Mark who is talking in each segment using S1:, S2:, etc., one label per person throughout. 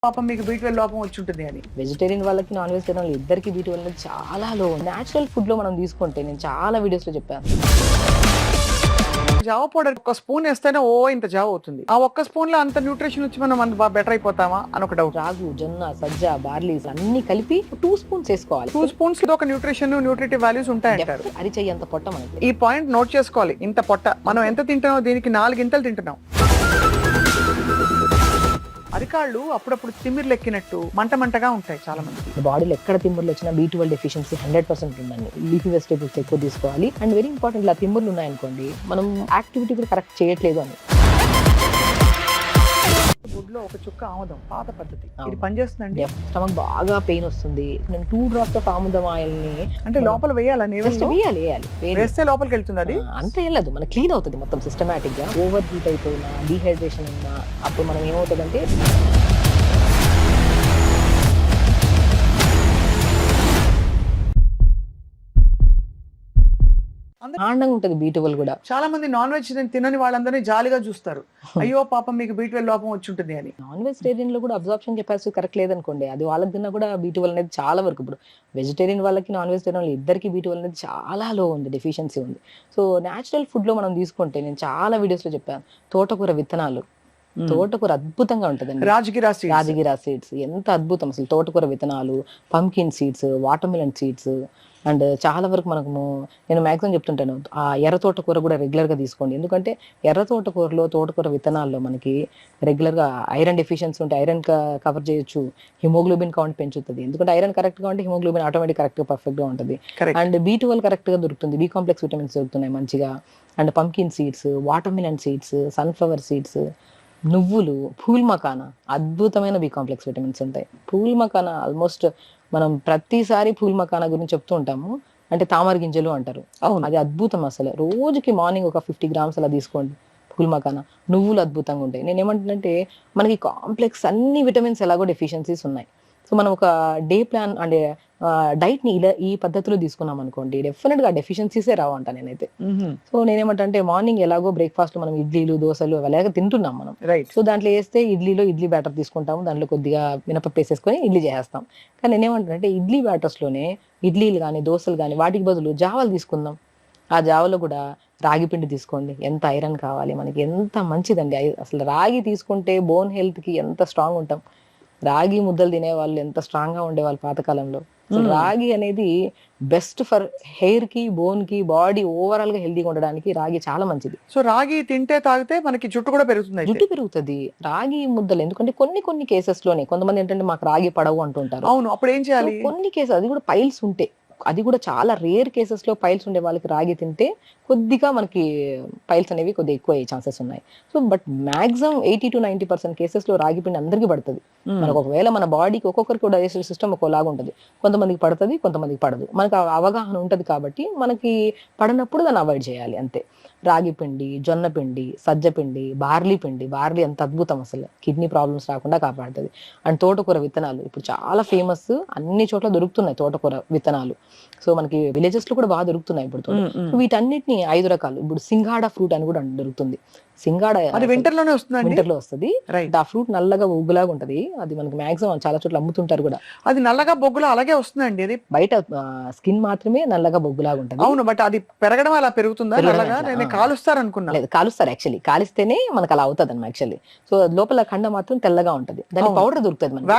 S1: పాపం మీకు బీట్వెల్ లోపం వచ్చి ఉంటుంది అని.
S2: వెజిటేరియన్ వాళ్ళకి నాన్ వెజిటేరియన్ ఇద్దరికి బీట్వెల్ అనేది చాలా లో. న్యాచురల్ ఫుడ్ లో మనం తీసుకుంటే నేను చాలా వీడియోస్ లో చెప్పాను.
S1: జావ పౌడర్ ఒక స్పూన్ వేస్తేనే ఇంత జావ అవుతుంది. ఆ ఒక్క స్పూన్ లో అంత న్యూట్రిషన్ వచ్చి మనం అంత బెటర్ అయిపోతామా అని ఒక డౌట్.
S2: రాగు, జొన్న, సజ్జ, బార్లీ అన్ని కలిపి 2 స్పూన్స్ వేసుకోవాలి.
S1: 2 స్పూన్స్ ఒక న్యూట్రిషన్ న్యూట్రిటివ్ వాల్యూస్ ఉంటాయంటారు.
S2: అరిచెయ్యి అంత పొట్ట మనకి.
S1: ఈ పాయింట్ నోట్ చేసుకోవాలి. ఇంత పొట్ట మనం ఎంత తింటున్నాం, దీనికి 4 ఇంతలు తింటున్నాం. అరికాళ్ళు అప్పుడప్పుడు తిమ్మిర్లు ఎక్కినట్టు మంటగా ఉంటాయి చాలా మంది
S2: బాడీలో. ఎక్కడ తిమ్ముర్లు వచ్చినా B12 డెఫిషియన్సీ 100% ఉందండి. లీఫీ వెజిటేబుల్స్ ఎక్కువ తీసుకోవాలి. అండ్ వెరీ ఇంపార్టెంట్, ఇలా తిమ్ముర్లు ఉన్నాయనుకోండి మనం యాక్టివిటీ కూడా కరెక్ట్ చేయట్లేదు అని.
S1: గుడ్లో ఒక చుక్క ఆముదం, పాత పద్ధతి, ఇది పనిచేస్తుందండి.
S2: స్టమక్ బాగా పెయిన్ వస్తుంది, నేను 2 drops ఆఫ్ ఆముదం ఆయిల్ ని
S1: అంటే లోపల వేయాలని
S2: వేయాలి.
S1: వేస్తే లోపలికి వెళ్తుంది. అది
S2: అంత వెళ్ళదు, మన క్లీన్ అవుతుంది మొత్తం సిస్టమేటిక్ గా. ఓవర్ హీట్ అయిపోయినా, డీహైడ్రేషన్ ఉన్నా అప్పుడు మనం ఏమవుతుందంటే ఆనందంగా ఉంటుంది. B12 కూడా
S1: చాలా మంది నాన్ వెజ్ తినని వాళ్ళందరినీ జాలిగా చూస్తారు. అయ్యో పాపం మీకు B12 లోపం వచ్చి ఉంటుంది అని.
S2: నాన్ వెజిటేరియన్ లో కూడా అబ్జార్ప్షన్ కెపాసిటీ కరెక్ట్ లేదనుకోండి, అది వాళ్ళకి తిన్నా కూడా B12 అనేది చాలా వరకు. ఇప్పుడు వెజిటేరియన్ వాళ్ళకి నాన్ వెజిటేరియన్ ఇద్దరికి B12 అనేది చాలా లో ఉంది, డెఫిషియన్సీ ఉంది. సో న్యాచురల్ ఫుడ్ లో మనం తీసుకుంటే నేను చాలా వీడియోస్ లో చెప్పాను. తోటకూర విత్తనాలు, తోటకూర అద్భుతంగా ఉంటుందండి. రాజగిరా సీడ్స్ ఎంత అద్భుతం అసలు. తోటకూర విత్తనాలు, pumpkin seeds, water melon seeds, and చాలా వరకు నేను మ్యాక్సిమం చెప్తుంటాను ఆ ఎర్ర తోటకూర కూడా రెగ్యులర్గా తీసుకోండి. ఎందుకంటే ఎర్ర తోటకూరలో, తోటకూర విత్తనాల్లో మనకి రెగ్యులర్గా ఐరన్ డెఫిషియన్సీ ఉంటే ఐరన్ కవర్ చేయొచ్చు. హిమోగ్లోబిన్ కౌంట్ పెంచుతుంది. ఎందుకంటే ఐరన్ కరెక్ట్గా ఉంటే హిమోగ్లోబిన్ ఆటోమేటిక్ కరెక్ట్గా పర్ఫెక్ట్గా ఉంటుంది. అండ్ B12 కరెక్ట్గా దొరుకుతుంది, B కాంప్లెక్స్ విటమిన్స్ దొరుకుతున్నాయి మంచిగా. And pumpkin seeds, water melon seeds, sunflower seeds, నువ్వులు, పూల్ మకానా అద్భుతమైన B కాంప్లెక్స్ విటమిన్స్ ఉంటాయి. పూల్ మకానా ఆల్మోస్ట్ మనం ప్రతిసారి పూల్ మకానా గురించి చెప్తూ ఉంటాము. అంటే తామర గింజలు అంటారు. అవును, అది అద్భుతం అసలు. రోజుకి మార్నింగ్ ఒక 50 grams అలా తీసుకోండి పూల్ మకానా. నువ్వులు అద్భుతంగా ఉంటాయి. నేను ఏమంటున్నానంటే మనకి కాంప్లెక్స్ అన్ని విటమిన్స్ ఎలాగో డెఫిషియన్సీస్ ఉన్నాయి. సో మనం ఒక డే ప్లాన్ అంటే డైట్ని ఇలా ఈ పద్ధతిలో తీసుకున్నాం అనుకోండి, డెఫినెట్గా డెఫిషియన్సీసే రావంట నేనైతే. సో నేనేమంటే మార్నింగ్ ఎలాగో బ్రేక్ఫాస్ట్ మనం ఇడ్లీలు, దోశలు అలాగే తింటున్నాం మనం. సో దాంట్లో వేస్తే ఇడ్లీ బ్యాటర్ తీసుకుంటాము, దాంట్లో కొద్దిగా మినపప్పు వేసేసుకొని ఇడ్లీ చేసేస్తాం. కానీ నేనేమంటానంటే ఇడ్లీ బ్యాటర్స్లోనే ఇడ్లీలు కానీ దోశలు కానీ వాటికి బదులు జావాలు తీసుకుందాం. ఆ జావలో కూడా రాగి పిండి తీసుకోండి. ఎంత ఐరన్ కావాలి మనకి, ఎంత మంచిదండి. అసలు రాగి తీసుకుంటే బోన్ హెల్త్కి ఎంత స్ట్రాంగ్ ఉంటాం. రాగి ముద్దలు తినేవాళ్ళు ఎంత స్ట్రాంగ్ గా ఉండేవాళ్ళు పాతకాలంలో. రాగి అనేది బెస్ట్ ఫర్ హెయిర్ కి, బోన్ కి, బాడీ ఓవరాల్ గా హెల్దీగా ఉండడానికి రాగి చాలా మంచిది.
S1: సో రాగి తింటే తాగితే మనకి జుట్టు కూడా పెరుగుతుంది.
S2: జుట్టు పెరుగుతుంది రాగి ముద్దలు. ఎందుకంటే కొన్ని కేసెస్ లోనే కొంతమంది ఏంటంటే మాకు రాగి పడవు అంటుంటారు.
S1: అవును, అప్పుడు ఏం చేయాలి?
S2: కొన్ని కేసెస్ అది కూడా పైల్స్ ఉంటే, అది కూడా చాలా రేర్ కేసెస్ లో పైల్స్ ఉండే వాళ్ళకి రాగి తింటే కొద్దిగా మనకి పైల్స్ అనేవి కొద్దిగా ఎక్కువ అయ్యే ఛాన్సెస్ ఉన్నాయి. So but maximum 80 to 90% cases లో రాగి పిండి అందరికీ పడుతుంది. మనకు ఒకవేళ మన బాడీకి ఒక్కొక్కరికి డైజెస్టివ్ సిస్టమ్ ఒకలాగా ఉంటుంది. కొంతమందికి పడుతుంది, కొంతమందికి పడదు. మనకు అవగాహన ఉంటుంది కాబట్టి మనకి పడినప్పుడు దాన్ని అవాయిడ్ చేయాలి అంతే. రాగి పిండి, జొన్న పిండి, సజ్జ పిండి, బార్లీ పిండి. బార్లీ ఎంత అద్భుతం అసలు, కిడ్నీ ప్రాబ్లమ్స్ రాకుండా కాపాడుతుంది. అండ్ తోటకూర విత్తనాలు ఇప్పుడు చాలా ఫేమస్, అన్ని చోట్ల దొరుకుతున్నాయి తోటకూర విత్తనాలు. సో మనకి విలేజెస్ లో కూడా బాగా దొరుకుతున్నాయి ఇప్పుడు. వీటన్నిటిని 5 రకాలు. ఇప్పుడు సింగాడా ఫ్రూట్ అని కూడా దొరుకుతుంది. సింగాడా
S1: వింటర్ లోనే వస్తుంది,
S2: వింటర్ లో వస్తుంది. ఆ ఫ్రూట్ నల్లగా బొగ్గులాగా ఉంటది. అది మనకి మాక్సిమం చాలా చోట్ల అమ్ముతుంటారు కూడా.
S1: అది నల్లగా బొగ్గులా అలాగే వస్తుందండి. అది
S2: బయట స్కిన్ మాత్రమే నల్లగా బొగ్గులాగా ఉంటుంది.
S1: అవును, బట్ అది పెరగడం అలా పెరుగుతుందా? నేను కాలుస్తారు అనుకున్నా.
S2: లేదు, కాలుస్తారు యాక్చువల్లీ. కాలిస్తేనే మనకు అలా అవుతుంది అన్నమాట యాక్చువల్లీ. సో లోపల ఖండ మాత్రం తెల్లగా ఉంటది. దాని పౌడర్ దొరుకుతుంది మనకి,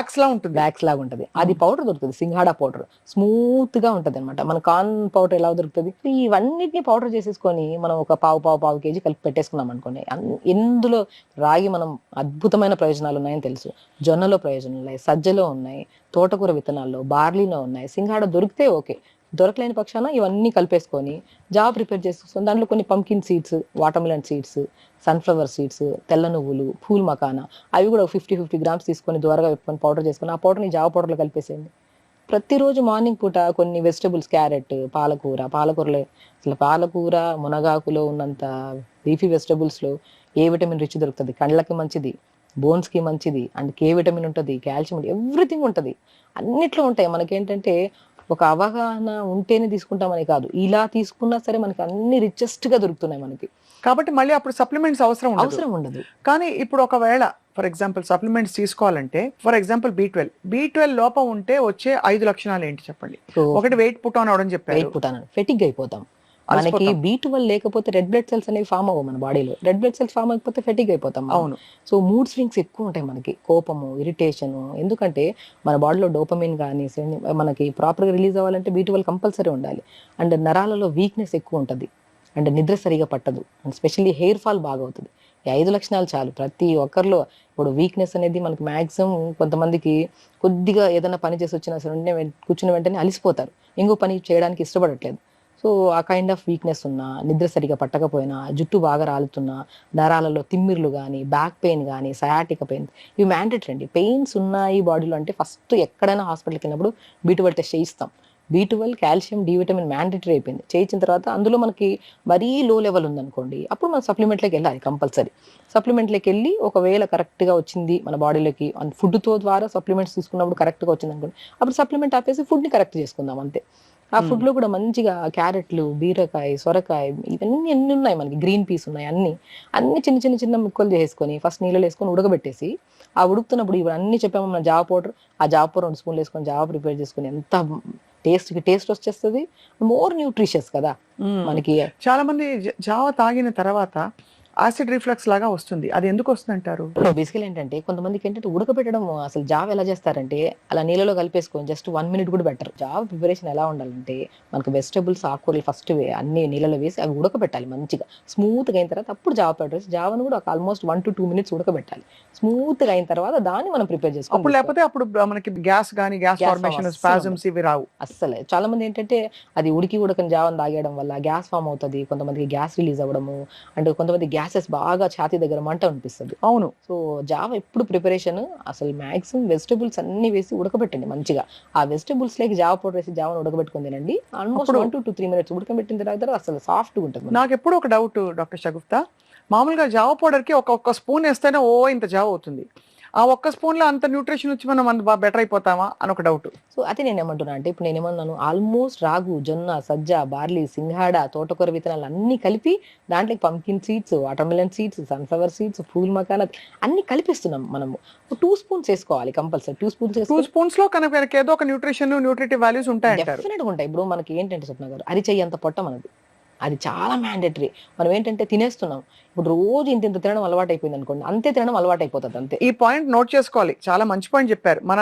S2: వ్యాక్స్ లాగా ఉంటుంది. అది పౌడర్ దొరుకుతుంది, సింగాడా పౌడర్. స్మూత్ గా ఉంటది అనమాట. మన కార్న్ పౌడర్ ఎలా దొరుకుతుంది. ఇవన్నిటిని పౌడర్ చేసేసుకొని మనం ఒక పావు కేజీ కలిపి పెట్టేసుకున్నాం అనుకోండి. ఇందులో రాగి మనం అద్భుతమైన ప్రయోజనాలు ఉన్నాయని తెలుసు. జొన్నలో ప్రయోజనాలు ఉన్నాయి, సజ్జలో ఉన్నాయి, తోటకూర విత్తనాల్లో, బార్లీలో ఉన్నాయి. సింగాడ దొరికితే ఓకే, దొరకలేని పక్షాన ఇవన్నీ కలిపేసుకొని జావ ప్రిపేర్ చేసుకొని దాంట్లో కొన్ని pumpkin seeds, water melon seeds, sunflower seeds, తెల్ల నువ్వులు, పూల్ మకానా అవి కూడా 50 grams తీసుకొని దూరగా పెట్టుకొని పౌడర్ చేసుకొని ఆ పౌడర్ని జావ పౌడర్లో కలిపేసేయండి. ప్రతిరోజు మార్నింగ్ పూట కొన్ని వెజిటబుల్స్, క్యారెట్, పాలకూరలో అసలు పాలకూర, మునగాకులో ఉన్నంత లీఫీ వెజిటబుల్స్లో ఏ విటమిన్ రిచ్ దొరుకుతుంది. కళ్ళకి మంచిది, బోన్స్కి మంచిది, అండ్ K విటమిన్ ఉంటుంది, కాల్షియం ఉంటుంది, ఎవ్రీథింగ్ ఉంటుంది. అన్నిట్లో ఉంటాయి. మనకేంటంటే ఒక అవగాహన ఉంటేనే తీసుకుంటామని కాదు, ఇలా తీసుకున్నా సరే మనకి అన్ని రిచెస్ట్ గా దొరుకుతున్నాయి మనకి.
S1: కాబట్టి మళ్ళీ అప్పుడు సప్లిమెంట్స్ అవసరం ఉండదు.
S2: ఉండదు.
S1: కానీ ఇప్పుడు ఒకవేళ ఫర్ ఎగ్జాంపుల్ సప్లిమెంట్స్ తీసుకోవాలంటే, ఫర్ ఎగ్జాంపుల్ బి12 లోపం ఉంటే వచ్చే 5 లక్షణాలు ఏంటి చెప్పండి? ఒకటి వెయిట్ పుట్ ఆన్ అవడం చెప్పారు,
S2: వెయిట్ పుట్ ఆన్, ఫెటిగ్ అయిపోతాం. మనకి
S1: అలసిపోతాం.
S2: B12 లేకపోతే రెడ్ బ్లడ్ సెల్స్ అనేవి ఫామ్ అవ్వవు మన బాడీలో. రెడ్ బ్లడ్ సెల్స్ ఫామ్ అయిపోతే ఫెటిగ్ అయిపోతాం మనం.
S1: అవును.
S2: సో మూడ్ స్వింగ్స్ ఎక్కువ ఉంటాయి మనకి, కోపము, ఇరిటేషన్. ఎందుకంటే మన బాడీలో డోపమిన్ కానీ మనకి ప్రాపర్గా రిలీజ్ అవ్వాలంటే B12 కంపల్సరీ ఉండాలి. అండ్ నరాలలో వీక్నెస్ ఎక్కువ ఉంటుంది, అండ్ నిద్ర సరిగా పట్టదు, అండ్ స్పెషల్లీ హెయిర్ ఫాల్ బాగా అవుతుంది. ఈ 5 లక్షణాలు చాలు ప్రతి ఒక్కరిలో. ఇప్పుడు వీక్నెస్ అనేది మనకి మ్యాక్సిమం కొంతమందికి కొద్దిగా ఏదైనా పని చేసి వచ్చినా సరే కూర్చున్న వెంటనే అలిసిపోతారు, ఇంకో పని చేయడానికి ఇష్టపడట్లేదు. సో ఆ కైండ్ ఆఫ్ వీక్నెస్ ఉన్నా, నిద్ర సరిగా పట్టకపోయినా, జుట్టు బాగా రాలుతున్నా, నరాలలో తిమ్మిర్లు కానీ, బ్యాక్ పెయిన్ కానీ, సయాటిక పెయిన్, ఇవి మ్యాండేటరీ అండి. పెయిన్స్ ఉన్నాయి బాడీలో అంటే ఫస్ట్ ఎక్కడైనా హాస్పిటల్కి వెళ్ళినప్పుడు B12 టెస్ట్ చేయిస్తాం. B12, calcium, D vitamin mandatory అయిపోయింది. చేయించిన తర్వాత అందులో మనకి మరీ లో లెవెల్ ఉందనుకోండి, అప్పుడు మనం సప్లిమెంట్లోకి వెళ్ళాలి కంపల్సరీ. సప్లిమెంట్లోకి వెళ్ళి ఒకవేళ కరెక్ట్గా వచ్చింది మన బాడీలోకి, ఫుడ్తో ద్వారా సప్లిమెంట్స్ తీసుకున్నప్పుడు కరెక్ట్గా వచ్చింది అనుకోండి, అప్పుడు సప్లిమెంట్ ఆపేసి ఫుడ్ని కరెక్ట్ చేసుకుందాం అంతే. ఆ ఫుడ్లో కూడా మంచిగా క్యారెట్లు, బీరకాయ, సొరకాయ, ఇవన్నీ ఎన్ని ఉన్నాయి మనకి, గ్రీన్ పీస్ ఉన్నాయి, అన్ని చిన్న చిన్న చిన్న ముక్కలు చేసుకొని ఫస్ట్ నీళ్ళలో వేసుకొని ఉడకబెట్టేసి, ఆ ఉడుకుతున్నప్పుడు ఇవన్నీ చెప్పాము మన జావ పౌడర్, ఆ జావ పౌడర్ 2 స్పూన్లు వేసుకొని జావ ప్రిపేర్ చేసుకొని ఎంత టేస్ట్ వచ్చేస్తుంది, మోర్ న్యూట్రిషియస్ కదా మనకి.
S1: చాలా మంది జావ తాగిన తర్వాత యాసిడ్ రిఫ్లక్స్ లాగా వస్తుంది, అది ఎందుకు వస్తుంది అంటారు?
S2: బేసికల్ ఏంటంటే కొంతమందికి ఏంటంటే ఉడకబెట్టడం, అసలు జావ ఎలా చేస్తారంటే అలా నీళ్ళలో కలిపేసుకొని జస్ట్ 1 మినిట్ కూడా బెటర్. జావ ప్రిపరేషన్ ఎలా ఉండాలంటే మనకు వెజిటబుల్స్, ఆకుకూరలు ఫస్ట్ అన్ని నీళ్ళలో వేసి అవి ఉడకబెట్టాలి మంచిగా, స్మూత్గా అయిన తర్వాత అప్పుడు జావ పౌడర్ వేసి జావను కూడా ఆల్మోస్ట్ 1 to 2 మినిట్స్ ఉడకబెట్టాలి. స్మూత్గా అయిన తర్వాత దాన్ని మనం ప్రిపేర్ చేసుకోవాలి.
S1: అప్పుడు లేకపోతే అప్పుడు మనకి గ్యాస్ ఫార్మేషన్, స్పాజమ్స్ ఇవి రావు
S2: అస్సలే. చాలా మంది ఏంటంటే అది ఉడకని జావని తాగేయడం వల్ల గ్యాస్ ఫామ్ అవుతుంది, కొంతమందికి గ్యాస్ రిలీజ్ అవ్వడము, అండ్ కొంతమంది గ్యాసెస్ బాగా ఛాతీ దగ్గర మంట అనిపిస్తుంది.
S1: అవును.
S2: సో జావ ఎప్పుడు ప్రిపరేషన్ అసలు మాక్సిమం వెజిటబుల్స్ అన్ని వేసి ఉడకబెట్టండి మంచిగా. ఆ వెజిటబుల్స్ లేక జావ పౌడర్ వేసి జావను ఉడకబెట్టుకుని తినండి. ఆల్మోస్ట్ 1 to 3 మినిట్స్ ఉడకబెట్టిన తర్వాత అసలు సాఫ్ట్గా ఉంటుంది.
S1: నాకు ఎప్పుడు ఒక డౌట్ డాక్టర్ షగుఫ్తా, మామూలుగా జావ పౌడర్కి ఒక్క స్పూన్ వేస్తేనే ఇంత జావ అవుతుంది, ఆ ఒక్క స్పూన్లో అంత న్యూట్రిషన్ వచ్చి మనం అంత బెటర్ అయిపోతామా అని ఒక డౌట్.
S2: సో అదే నేను ఏమంటున్నా అంటే, ఇప్పుడు నేను ఏమన్నాను, ఆల్మోస్ట్ రాగు, జొన్న, సజ్జ, బార్లీ, సింగాడ, తోటకూర విత్తనాలు అన్ని కలిపి దాంట్లో pumpkin seeds, watermelon seeds, sunflower seeds, phool makhana అన్ని కలిపిస్తున్నాం మనము. 2 స్పూన్స్ వేసుకోవాలి కంపల్సరీ. 2
S1: స్పూన్స్ లో కనుక ఏదో ఒక న్యూట్రిటివ్ వాల్యూస్ ఉంటాయంటారు.
S2: డెఫినెట్గా ఉంటాయి. ఇప్పుడు మనకి ఏంటంటే స్వప్న గారు, అరిచెయ్యంత పొట్ట మనది, అది చాలా మ్యాండేటరీ. మనం ఏంటంటే తినేస్తున్నాం, ఇప్పుడు రోజు ఇంత తినడం అలవాటు అయిపోయింది అనుకోండి, అంతే తినడం అలవాటు అయిపోతుంది అంతే.
S1: ఈ పాయింట్ నోట్ చేసుకోవాలి, చాలా మంచి పాయింట్ చెప్పారు. మన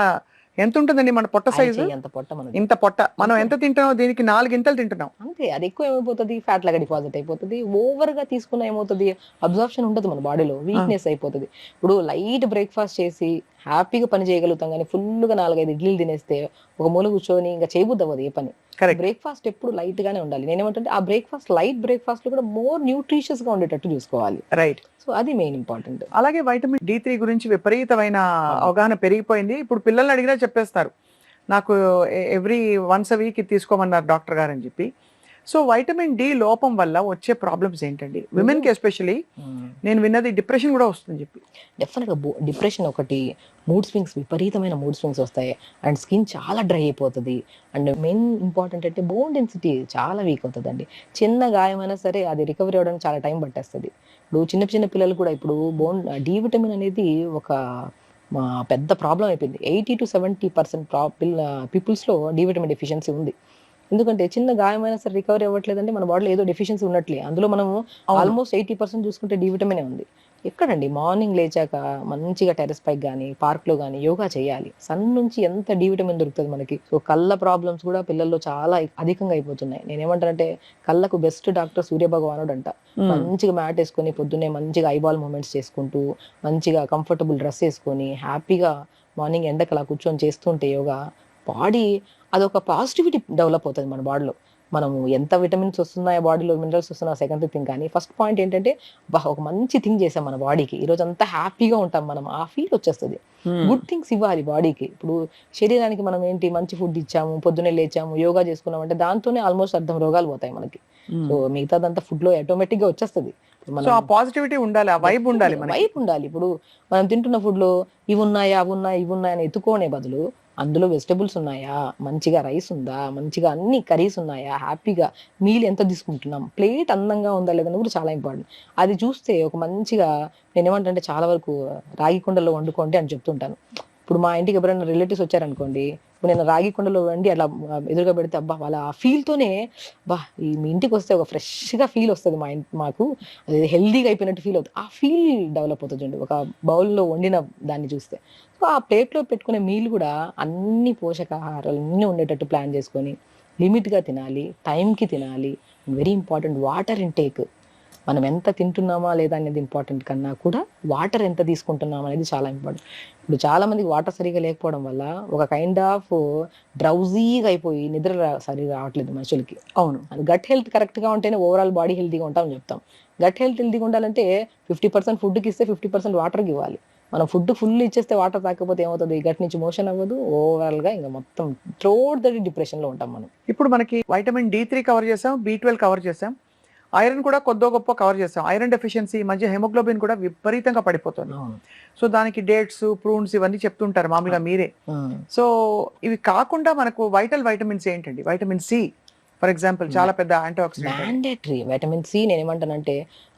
S1: ఎంత ఉంటుందండి మన పొట్ట సైజు?
S2: ఎంత పొట్ట మనది,
S1: ఇంత పొట్ట. మనం ఎంత తింటున్నాం, దీనికి 4 గింతలు తింటున్నాం
S2: అంతే. అది ఎక్కువ ఏమైపోతుంది, ఫ్యాట్ లాగా డిపాజిట్ అయిపోతుంది. ఓవర్ గా తీసుకున్న ఏమవుతుంది, అబ్జార్ప్షన్ ఉండదు మన బాడీలో, వీక్నెస్ అయిపోతుంది. ఇప్పుడు లైట్ బ్రేక్ఫాస్ట్ చేసి హ్యాపీగా పని చేయగలుగుతాం, కానీ ఫుల్గా 4-5 ఇడ్లీలు తినేస్తే ఒక మూల కూర్చొని ఇంకా చేయబుద్ది అవ్వదు ఏ పని. బ్రేక్ఫాస్ట్ ఎప్పుడు లైట్ గానే ఉండాలి. నేనేమంటే ఆ బ్రేక్ఫాస్ట్, లైట్ బ్రేక్ఫాస్ట్ లో కూడా మోర్ న్యూట్రిషియస్ గా ఉండేటట్టు చూసుకోవాలి.
S1: రైట్.
S2: సో అది మెయిన్ ఇంపార్టెంట్.
S1: అలాగే వైటమిన్ D3 గురించి విపరీతమైన అవగాహన పెరిగిపోయింది. ఇప్పుడు పిల్లల్ని అడిగినా చెప్పేస్తారు, నాకు ఎవ్రీ వన్స్ a వీక్ తీసుకోమన్నారు డాక్టర్ గారు అని చెప్పి. సో వైటమిన్ డి లోపం వల్ల వచ్చే ప్రాబ్లమ్స్ ఏంటండి విమెన్ కి? ఎస్పెషల్లీ నేను విన్నది డిప్రెషన్ కూడా వస్తుంది చెప్పి.
S2: డెఫినెట్గా డిప్రెషన్ ఒకటి, మూడ్ స్వింగ్స్, విపరీతమైన మూడ్ స్వింగ్స్ వస్తాయి, అండ్ స్కిన్ చాలా డ్రై అయిపోతుంది, అండ్ మెయిన్ ఇంపార్టెంట్ అంటే బోన్ డెన్సిటీ చాలా వీక్ అవుతుందండి. చిన్న గాయమైనా సరే అది రికవరీ అవ్వడానికి చాలా టైం పట్టేస్తుంది. ఇప్పుడు చిన్న పిల్లలు కూడా ఇప్పుడు డి విటమిన్ అనేది ఒక పెద్ద ప్రాబ్లం అయిపోయింది. 80 to 70% పీపుల్స్లో డి విటమిన్ డెఫిషియన్సీ ఉంది. ఎందుకంటే చిన్న గాయమైనా సరే రికవరీ అవ్వట్లేదంటే మన బాడీలో ఏదో డెఫిషియన్సీ ఉన్నట్లే. అందులో మనము ఆల్మోస్ట్ 80% చూసుకుంటే డి విటమినే ఉంది. ఎక్కడండి, మార్నింగ్ లేచాక మంచిగా టెరెస్ పైకి కానీ, పార్క్లో కానీ యోగా చేయాలి. సన్ నుంచి ఎంత డి విటమిన్ దొరుకుతుంది మనకి. సో కళ్ళ ప్రాబ్లమ్స్ కూడా పిల్లల్లో చాలా అధికంగా అయిపోతున్నాయి. నేనేమంటానంటే కళ్ళకు బెస్ట్ డాక్టర్ సూర్య భగవానుడు అంట. మంచిగా మ్యాట్ వేసుకొని పొద్దున్నే మంచిగా ఐబాల్ మూమెంట్స్ చేసుకుంటూ, మంచిగా కంఫర్టబుల్ డ్రెస్ వేసుకొని హ్యాపీగా మార్నింగ్ ఎండకు అలా కూర్చొని చేస్తుంటే యోగా, బాడీ అదొక పాజిటివిటీ డెవలప్ అవుతుంది మన బాడీలో. మనము ఎంత విటమిన్స్ వస్తున్నాయో బాడీలో, మినరల్స్ వస్తున్నాయో సెకండ్ థింగ్, కానీ ఫస్ట్ పాయింట్ ఏంటంటే ఒక మంచి థింగ్ చేసాం మన బాడీకి, ఈ రోజు అంతా హ్యాపీగా ఉంటాం మనం, ఆ ఫీల్ వచ్చేస్తుంది. గుడ్ థింగ్స్ ఇవ్వాలి బాడీకి. ఇప్పుడు శరీరానికి మనం ఏంటి, మంచి ఫుడ్ ఇచ్చాము, పొద్దున్నే లేచాము, యోగా చేసుకున్నాం అంటే దాంతోనే ఆల్మోస్ట్ అర్థం రోగాలు పోతాయి మనకి. సో మిగతాదంతా ఫుడ్ లో ఆటోమేటిక్ గా వచ్చేస్తుంది.
S1: పాజిటివిటీ ఉండాలి, ఆ వైబ్ ఉండాలి,
S2: వైబ్ ఉండాలి. ఇప్పుడు మనం తింటున్న ఫుడ్ లో ఇవి ఉన్నాయా, అవి ఉన్నాయా, ఇవి ఉన్నాయని ఎత్తుకోనే బదులు అందులో వెజిటబుల్స్ ఉన్నాయా, మంచిగా రైస్ ఉందా, మంచిగా అన్ని కర్రీస్ ఉన్నాయా, హ్యాపీగా మీల్ ఎంత తీసుకుంటున్నాం, ప్లేట్ అందంగా ఉందా లేదని కూడా చాలా ఇంపార్టెంట్. అది చూస్తే ఒక మంచిగా నేనేమంటే చాలా వరకు రాగి కుండలో వండుకోండి అని చెప్తుంటాను. ఇప్పుడు మా ఇంటికి ఎవరైనా రిలేటివ్స్ వచ్చారనుకోండి, ఇప్పుడు నేను రాగి కుండలో వండి అట్లా ఎదురుగా పెడితే అబ్బా వాళ్ళ ఆ ఫీల్తోనే బా ఈ మీ ఇంటికి వస్తే ఒక ఫ్రెష్గా ఫీల్ వస్తుంది మాకు అది హెల్దీగా అయిపోయినట్టు ఫీల్ అవుతుంది. ఆ ఫీల్ డెవలప్ అవుతుంది చూడండి ఒక బౌల్లో వండిన దాన్ని చూస్తే. సో ఆ ప్లేట్లో పెట్టుకునే మీల్ కూడా అన్ని పోషకాహారాలు అన్నీ ఉండేటట్టు ప్లాన్ చేసుకొని లిమిట్గా తినాలి, టైంకి తినాలి. Very important water intake. మనం ఎంత తింటున్నామా లేదా అనేది ఇంపార్టెంట్ కన్నా కూడా వాటర్ ఎంత తీసుకుంటున్నాం అనేది చాలా ఇంపార్టెంట్. ఇప్పుడు చాలా మందికి వాటర్ సరిగా లేకపోవడం వల్ల ఒక కైండ్ ఆఫ్ డ్రౌజీగా అయిపోయి నిద్ర సరిగా రావట్లేదు మనుషులకి.
S1: అవును.
S2: గట్ హెల్త్ కరెక్ట్గా ఉంటేనే ఓవరాల్ బాడీ హెల్తీగా ఉంటామని చెప్తాం. గట్ హెల్త్ హెల్తీగా ఉండాలంటే 50% ఫుడ్కి ఇస్తే 50% వాటర్కి ఇవ్వాలి. మనం ఫుడ్ ఫుల్ ఇచ్చేస్తే వాటర్ తాకపోతే ఏమవుతుంది, గట్ నుంచి మోషన్ అవ్వదు, ఓవరాల్గా ఇంకా మొత్తం త్రోట్ ద డిప్రెషన్లో ఉంటాం మనం.
S1: ఇప్పుడు మనకి వైటమిన్ D3 కవర్ చేసాం, B12 కవర్ చేసాం, ఐరన్ కూడా కొద్దో గొప్ప కవర్ చేసాం. ఐరన్ డెఫిషియన్సీ ఈ మధ్య హెమోగ్లోబిన్ కూడా విపరీతంగా పడిపోతుంది.
S2: అవును.
S1: సో దానికి డేట్స్, ప్రూన్స్ ఇవన్నీ చెప్తుంటారు మామూలుగా మీరే. సో ఇవి కాకుండా మనకు వైటమిన్స్ ఏంటండి? వైటమిన్ సి ఫర్ ఎగ్జాంపుల్ చాలా పెద్ద antioxidant.
S2: Mandatory vitamin C నేనేమంటానంటే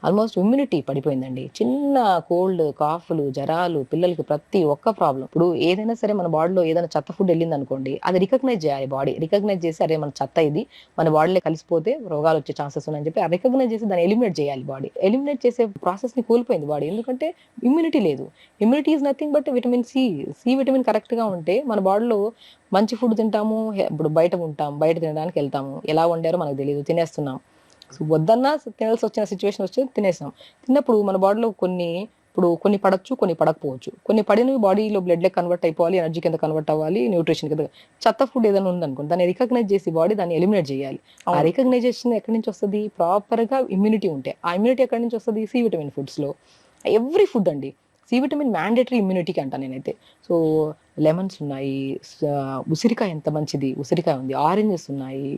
S2: ఆల్మోస్ట్ ఇమ్యూనిటీ పడిపోయిందండి. చిన్న కోల్డ్, కాఫ్లు, జరాలు పిల్లలకి ప్రతి ఒక్క ప్రాబ్లం. ఇప్పుడు ఏదైనా సరే మన బాడీలో ఏదైనా చెత్త ఫుడ్ వెళ్ళింది అనుకోండి, అది రికగ్నైజ్ చేయాలి బాడీ. రికగ్నైజ్ చేసి అరే మన చెత్త ఇది మన బాడీలో కలిసిపోతే రోగాలు వచ్చే ఛాన్సెస్ ఉన్నాయని చెప్పి రికగ్నైజ్ చేసి దాన్ని ఎలిమినేట్ చేయాలి బాడీ. ఎలిమినేట్ చేసే ప్రాసెస్ ని కోల్పోయింది బాడీ. ఎందుకంటే ఇమ్యూనిటీ లేదు. Immunity is nothing but vitamin C. C vitamin correct గా ఉంటే మన బాడీలో మంచి ఫుడ్ తింటాము. ఇప్పుడు బయట ఉంటాం, బయట తినడానికి వెళ్తాము, ఎలా వండారో మనకు తెలియదు, తినేస్తున్నాం. సో వద్దన్నా తినాల్సి వచ్చిన సిచ్యువేషన్ వచ్చి తినేసాం. తిన్నప్పుడు మన బాడీలో కొన్ని పడచ్చు, కొన్ని పడకపోవచ్చు. కొన్ని పడినవి బాడీలో బ్లడ్ లెక్క కన్వర్ట్ అయిపోవాలి, ఎనర్జీ కింద కన్వర్ట్ అవ్వాలి, న్యూట్రిషన్ కింద. చెత్త ఫుడ్ ఏదైనా ఉందనుకోండి, దాన్ని రికగ్నైజ్ చేసి బాడీ దాన్ని ఎలిమినేట్ చేయాలి. ఆ రికగ్నైజేషన్ ఎక్కడి నుంచి వస్తుంది? ప్రాపర్ గా ఇమ్యూనిటీ ఉంటే. ఆ ఇమ్యూనిటీ ఎక్కడి నుంచి వస్తుంది? సి విటమిన్ ఫుడ్స్ లో. ఎవ్రీ ఫుడ్ అండి సి విటమిన్ మ్యాండేటరీ ఇమ్యూనిటీకి అంట నేనైతే. సో లెమన్స్ ఉన్నాయి, ఉసిరికాయ ఎంత మంచిది, ఉసిరికాయ ఉంది, ఆరెంజెస్ ఉన్నాయి,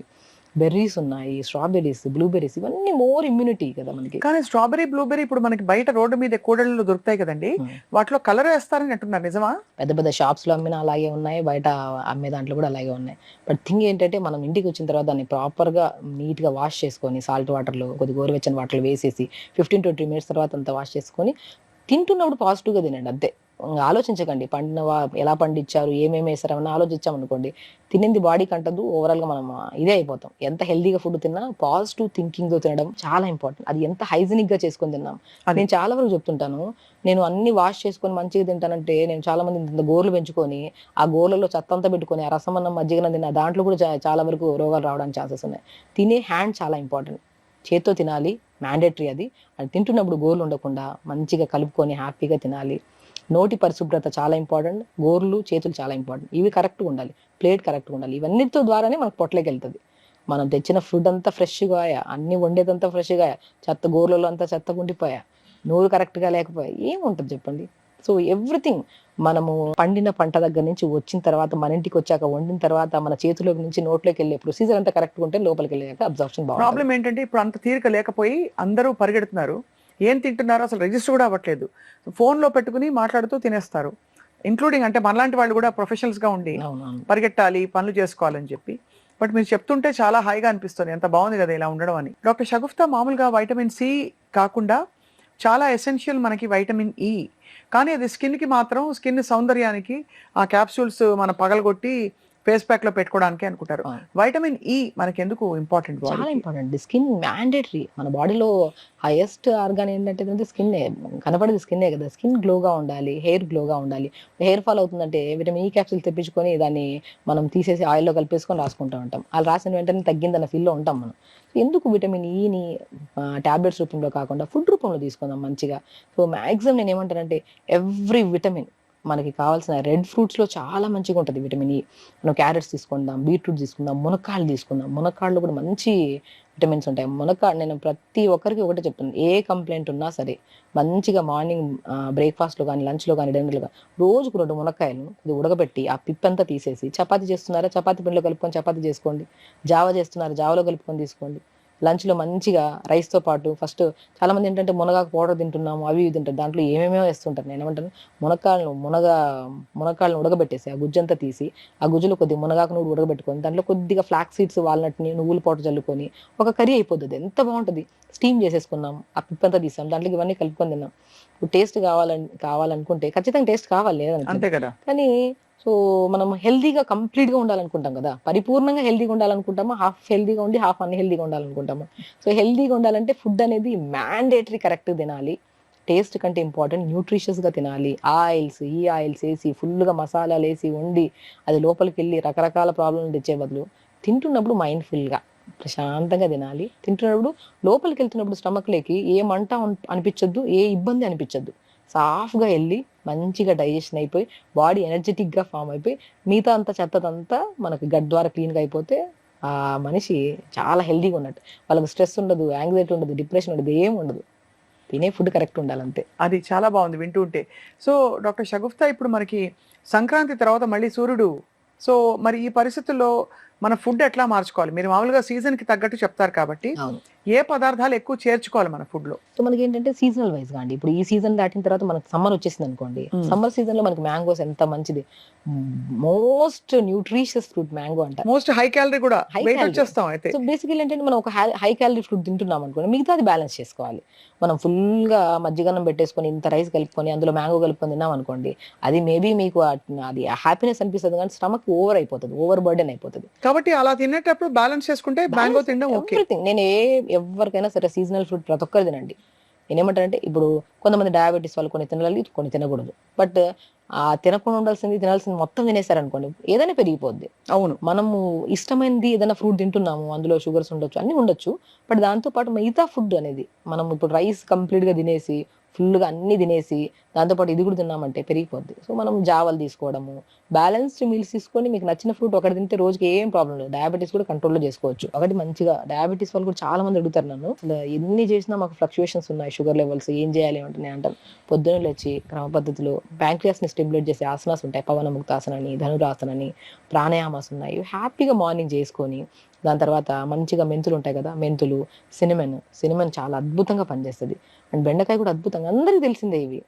S2: బెర్రీస్ ఉన్నాయి, స్ట్రాబెర్రీస్, బ్లూబెర్రీస్, ఇవన్నీ మోర్ ఇమ్యూనిటీ కదా మనకి.
S1: కానీ స్ట్రాబెరీ, బ్లూబెరీ ఇప్పుడు మనకి బయట రోడ్డు మీద కూడళ్ళు దొరుకుతాయి కదండి, వాటిలో కలర్ వేస్తారని అంటున్నారు, నిజమా?
S2: పెద్ద పెద్ద షాప్స్ లో అమ్మిన అలాగే ఉన్నాయి, బయట అమ్మే దాంట్లో కూడా అలాగే ఉన్నాయి. బట్ థింగ్ ఏంటంటే మనం ఇంటికి వచ్చిన తర్వాత దాన్ని ప్రాపర్ గా నీట్ గా వాష్ చేసుకొని సాల్ట్ వాటర్ లో కొద్ది గోరువెచ్చని వాటర్ వేసేసి 15-20 మినిట్స్ తర్వాత అంతా వాష్ చేసుకొని తింటున్నప్పుడు పాజిటివ్ గా తినండి అంతే. ఆలోచించకండి ఎలా పండించారు, ఏమేమి వేసారని ఆలోచించామనుకోండి, తినింది బాడీకి అంటదు, ఓవరాల్ గా మనం ఇదే అయిపోతాం. ఎంత హెల్దీగా ఫుడ్ తిన్నా పాజిటివ్ థింకింగ్ తో తినడం చాలా ఇంపార్టెంట్. అది ఎంత హైజీనిక్ గా చేసుకొని తిన్నాం. నేను చాలా వరకు చెప్తుంటాను, నేను అన్ని వాష్ చేసుకొని మంచిగా తింటానంటే, నేను చాలా మంది గోర్లు పెంచుకొని ఆ గోర్లలో చెత్త అంతా పెట్టుకొని ఆ రసం అన్నం మజ్జిగన తిన్న దాంట్లో కూడా చాలా వరకు రోగాలు రావడానికి ఛాన్సెస్ ఉన్నాయి. తినే హ్యాండ్ చాలా ఇంపార్టెంట్. చేత్తో తినాలి, మ్యాండేటరీ అది. అది తింటున్నప్పుడు గోర్లు ఉండకుండా మంచిగా కలుపుకొని హ్యాపీగా తినాలి. నోటి పరిశుభ్రత చాలా ఇంపార్టెంట్. గోర్లు, చేతులు చాలా ఇంపార్టెంట్. ఇవి కరెక్ట్గా ఉండాలి, ప్లేట్ కరెక్ట్గా ఉండాలి. ఇవన్నిటితో ద్వారానే మనకు పొట్టలోకి వెళ్తుంది. మనం తెచ్చిన ఫుడ్ అంతా ఫ్రెష్గా, అన్ని వండేదంతా ఫ్రెష్గా, చెత్త గోర్లలో అంతా చెత్త ఉండిపోయా, నోరు కరెక్ట్గా లేకపోయా ఏముంటుంది చెప్పండి? సో ఎవ్రీథింగ్ మనము పండిన పంట దగ్గర నుంచి వచ్చిన తర్వాత మన ఇంటికి వచ్చాక వండిన తర్వాత మన చేతిలోకి నుంచి నోట్లోకి వెళ్ళే ప్రొసీజర్ అంతా కరెక్ట్గా ఉంటే లోపలికి వెళ్ళాక అబ్జర్ప్షన్ బాగుంటుంది.
S1: ప్రాబ్లం ఏంటంటే ఇప్పుడు అంత తీరిక లేకపోయి అందరూ పరిగెడుతున్నారు, ఏం తింటున్నారో అసలు రిజిస్టర్ కూడా అవ్వట్లేదు, ఫోన్లో పెట్టుకుని మాట్లాడుతూ తినేస్తారు. ఇంక్లూడింగ్ అంటే మనలాంటి వాళ్ళు కూడా ప్రొఫెషనల్స్గా ఉండి పరిగెట్టాలి, పనులు చేసుకోవాలని చెప్పి. బట్ మీరు చెప్తుంటే చాలా హాయిగా అనిపిస్తుంది, ఎంత బాగుంది కదా ఇలా ఉండడం అని. డాక్టర్ షగుఫ్తా, మామూలుగా వైటమిన్ సి కాకుండా చాలా ఎసెన్షియల్ మనకి వైటమిన్ ఈ, కానీ అది స్కిన్కి మాత్రం, స్కిన్ సౌందర్యానికి ఆ క్యాప్సూల్స్ మనం పగలగొట్టి ఫేస్ ప్యాక్ లో పెట్టుకోవడానికి అనుకుంటారు. వైటమిన్ ఈ మనకి ఎందుకు ఇంపార్టెంట్?
S2: చాలా ఇంపార్టెంట్. Skin mandatory. మన బాడీలో హైయెస్ట్ ఆర్గాన్ ఏంటంటే స్కిన్. కనపడేది స్కిన్నే కదా. స్కిన్ గ్లోగా ఉండాలి, హెయిర్ గ్లోగా ఉండాలి. హెయిర్ ఫాల్ అవుతుందంటే విటమిన్ ఈ క్యాప్సూల్ తెప్పించుకొని దాన్ని మనం తీసేసి ఆయిల్లో కలిపేసుకొని రాసుకుంటూ ఉంటాం. అలా రాసిన వెంటనే తగ్గిందన్న ఫీల్లో ఉంటాం మనం. ఎందుకు విటమిన్ ఈని టాబ్లెట్స్ రూపంలో కాకుండా ఫుడ్ రూపంలో తీసుకుందాం మంచిగా. సో మ్యాక్సిమం నేను ఏమంటానంటే ఎవ్రీ విటమిన్ మనకి కావాల్సిన రెడ్ ఫ్రూట్స్లో చాలా మంచిగా ఉంటుంది విటమిన్ ఈ. మనం క్యారెట్స్ తీసుకుందాం, బీట్రూట్ తీసుకుందాం, మునక్కాయలు తీసుకుందాం. మునక్కాయలు కూడా మంచి విటమిన్స్ ఉంటాయి. మునక్కాయ నేను ప్రతి ఒక్కరికి ఒకటే చెప్తాను, ఏ కంప్లైంట్ ఉన్నా సరే మంచిగా మార్నింగ్ బ్రేక్ఫాస్ట్లో కానీ, లంచ్లో కానీ, డిన్నర్లో కానీ రోజుకు 2 మునక్కాయలు ఇది ఉడకబెట్టి ఆ పిప్పంతా తీసేసి, చపాతీ చేస్తున్నారా చపాతీ పిండిలో కలుపుకొని చపాతీ చేసుకోండి, జావ చేస్తున్నారా జావలో కలుపుకొని తీసుకోండి. లంచ్లో మంచిగా రైస్తో పాటు ఫస్ట్ చాలా మంది ఏంటంటే మునగాకు పౌడర్ తింటున్నాము, అవి ఇవి తింటారు, దాంట్లో ఏమేమో వేస్తుంటారు. నేను ఏమంటాను, మునక్కాయలను ఉడకబెట్టేసి ఆ గుజ్జంతా తీసి ఆ గుజ్జులో కొద్దిగా మునగాకును కూడా ఉడకబెట్టుకొని దాంట్లో కొద్దిగా ఫ్లాక్స్ సీడ్స్, వాల్నట్ని, నువ్వుల పౌడర్ చల్లుకొని ఒక కర్రీ అయిపోతుంది. ఎంత బాగుంటుంది. స్టీమ్ చేసేసుకున్నాం, ఆ పిప్పంతా తీసాం, దాంట్లోకి ఇవన్నీ కలుపుకొని తిన్నాం. ఇప్పుడు టేస్ట్ కావాలనుకుంటే ఖచ్చితంగా టేస్ట్ కావాలి, లేదనుకో.
S1: అంతే కదా.
S2: కానీ సో మనం హెల్దీగా కంప్లీట్గా ఉండాలనుకుంటాం కదా, పరిపూర్ణంగా హెల్దీగా ఉండాలనుకుంటామా, హాఫ్ హెల్దీగా ఉండి హాఫ్ అన్హెల్దీగా ఉండాలనుకుంటామా? సో హెల్దీగా ఉండాలంటే ఫుడ్ అనేది మ్యాండేటరీ కరెక్ట్గా తినాలి. టేస్ట్ కంటే ఇంపార్టెంట్ న్యూట్రిషియస్గా తినాలి. ఈ ఆయిల్స్ వేసి ఫుల్గా మసాలాలు వేసి వండి అది లోపలికి వెళ్ళి రకరకాల ప్రాబ్లమ్లు తెచ్చే బదులు తింటున్నప్పుడు మైండ్ఫుల్గా ప్రశాంతంగా తినాలి. తింటున్నప్పుడు లోపలికి వెళ్తున్నప్పుడు స్టమక్లోకి ఏ మంట అనిపించొద్దు, ఏ ఇబ్బంది అనిపించొద్దు. సాఫ్గా వెళ్ళి మంచిగా డైజెషన్ అయిపోయి బాడీ ఎనర్జెటిక్గా ఫామ్ అయిపోయి మిగతా అంతా చెత్తదంతా మనకి గట్ ద్వారా క్లీన్గా అయిపోతే ఆ మనిషి చాలా హెల్దీగా ఉన్నట్టు. వాళ్ళకి స్ట్రెస్ ఉండదు, యాంగ్జైటీ ఉండదు, డిప్రెషన్ ఉండదు, ఏం ఉండదు. తినే ఫుడ్ కరెక్ట్ ఉండాలంతే.
S1: అది చాలా బాగుంది వింటుంటే. సో డాక్టర్ షగుఫ్తా, ఇప్పుడు మనకి సంక్రాంతి తర్వాత మళ్ళీ సూర్యుడు. సో మరి ఈ పరిస్థితుల్లో మన ఫుడ్ ఎట్లా మార్చుకోవాలి? మీరు మామూలుగా సీజన్కి తగ్గట్టు చెప్తారు కాబట్టి
S2: అవును.
S1: ఏ పదార్థాలు ఎక్కువ చేర్చుకోవాలి మన ఫుడ్లో?
S2: సో మనకి ఏంటంటే సీజనల్ వైజ్ గా అండి, ఇప్పుడు ఈ సీజన్ దాటిన తర్వాత మనకి సమ్మర్ వచ్చేసింది అనుకోండి, సమ్మర్ సీజన్ లో మనకి మ్యాంగోస్ ఎంత మంచిది, మోస్ట్ న్యూట్రిషియస్ ఫ్రూట్ మ్యాంగో అంట.
S1: మోస్ట్ హై క్యాలరీ కూడా,
S2: High
S1: వెయిట్
S2: calorie.
S1: వచ్చేస్తాం అయితే.
S2: సో బేసికల్ ఏంటంటే మనం ఒక హై క్యాలరీ ఫుడ్ తింటున్నాం అనుకోండి, మిగతాది బ్యాలెన్స్ చేసుకోవాలి. మనం ఫుల్గా మజ్జిగన్నం పెట్టేసుకొని ఇంత రైస్ కలుపుకొని అందులో మ్యాంగో కలుపుకొని తిన్నాం అనుకోండి, అది మేబీ మీకు అది హ్యాపీనెస్ అనిపిస్తుంది, కానీ స్టమక్ ఓవర్ అయిపోతుంది, ఓవర్ బర్డెన్ అయిపోతుంది.
S1: కాబట్టి అలా తినేటప్పుడు బ్యాలెన్స్ చేసుకుంటే మ్యాంగో తినడం ఓకే.
S2: ఎవ్రీథింగ్ నేను ఎవరికైనా సరే సీజనల్ ఫ్రూట్ ప్రతి ఒక్కరు తినండి. నేనేమంటానంటే ఇప్పుడు కొంతమంది డయాబెటీస్ వాళ్ళు కొన్ని తినాలి, కొన్ని తినకూడదు. బట్ ఆ తినకుండా తినాల్సింది మొత్తం తినేసారనుకోండి, ఏదైనా పెరిగిపోద్ది.
S1: అవును.
S2: మనము ఇష్టమైనది ఏదైనా ఫ్రూట్ తింటున్నాము, అందులో షుగర్స్ ఉండొచ్చు, అన్ని ఉండొచ్చు. బట్ దాంతో పాటు మిగతా ఫుడ్ అనేది మనం ఇప్పుడు రైస్ కంప్లీట్గా తినేసి ఫుల్గా అన్ని తినేసి దాంతోపాటు ఇది కూడా తిన్నామంటే పెరిగిపోద్ది. సో మనం జావలు తీసుకోవడము, బ్యాలెన్స్డ్ మీల్స్ తీసుకొని మీకు నచ్చిన ఫ్రూట్ ఒకటి తింటే రోజుకి ఏం ప్రాబ్లం లేదు. డయాబెటీస్ కూడా కంట్రోల్లో చేసుకోవచ్చు. ఒకటి మంచిగా డయాబెటీస్ వాళ్ళు కూడా చాలా మంది అడుగుతారు నన్ను, అసలు ఎన్ని చేసినా మాకు ఫ్లక్చుయేషన్స్ ఉన్నాయి షుగర్ లెవెల్స్, ఏం చేయాలి అంటే నేను అంటాను, పొద్దున్న లేచి క్రమ పద్ధతిలో ప్యాంక్రియాస్ని స్టిమ్యులేట్ చేసే ఆసనాస్ ఉంటాయి, పవన ముక్తాసనని, ధనురాసనని, ప్రాణాయామాస్ ఉన్నాయి. హ్యాపీగా మార్నింగ్ చేసుకొని దాని తర్వాత మంచిగా మెంతులు ఉంటాయి కదా, మెంతులు, సినిమన్ చాలా అద్భుతంగా పనిచేస్తుంది. అండ్ బెండకాయ కూడా అద్భుతంగా, అందరికీ తెలిసిందే ఇవి.